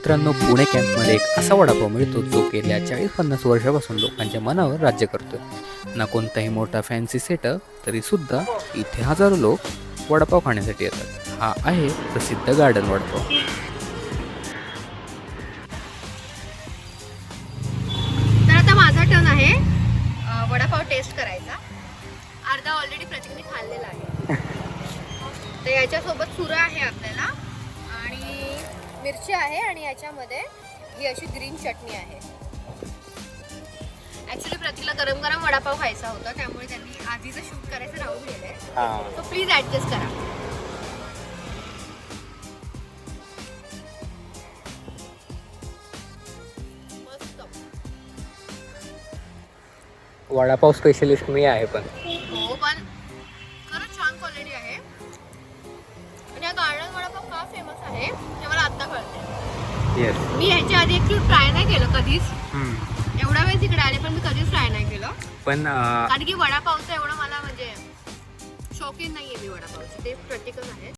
मित्रांनो, पुणे कॅम्पमध्ये एक असा वडापाव मिळतो जो गेल्या 40-50 वर्षापासून लोकांच्या मनावर राज्य करतोय. ना कोणताही मोठा फॅन्सी सेटअप तरीसुद्धा इथे हजारो लोक वडापाव खाण्यासाठी येतात. हा आहे प्रसिद्ध गार्डन वडापाव. तर आता माझा टर्न आहे वडापाव टेस्ट करायचा. अर्धा ऑलरेडी प्रतीकने खाल्लेला आहे. तर याच्यासोबत सुरा आहे आपल्याला आणि मिरची आहे आणि याच्यामध्ये ही अशी ग्रीन चटणी आहे. ॲक्च्युली प्रतीकला गरम गरम वडापाव खायचा होता, त्यामुळे त्यांनी आधीचं शूट करायचं राहून गेलंय. सो प्लीज ॲडजस्ट करा. वडापाव स्पेशलिस्ट मी आहे पण हो, पण खरंच छान क्वालिटी आहे. आणि हा गार्डन वडापाव का फेमस आहे हे मला आत्ता कळतंय. मी ह्याच्या आधी ॲक्च्युली ट्राय नाही केलं कधीच. एवढा वेळ तिकडे आले पण मी कधीच ट्राय नाही केलं, पण कारण की वडापावचं एवढं मला म्हणजे शौकीन नाहीये मी वडापावची. ते प्रत्येकच आहे.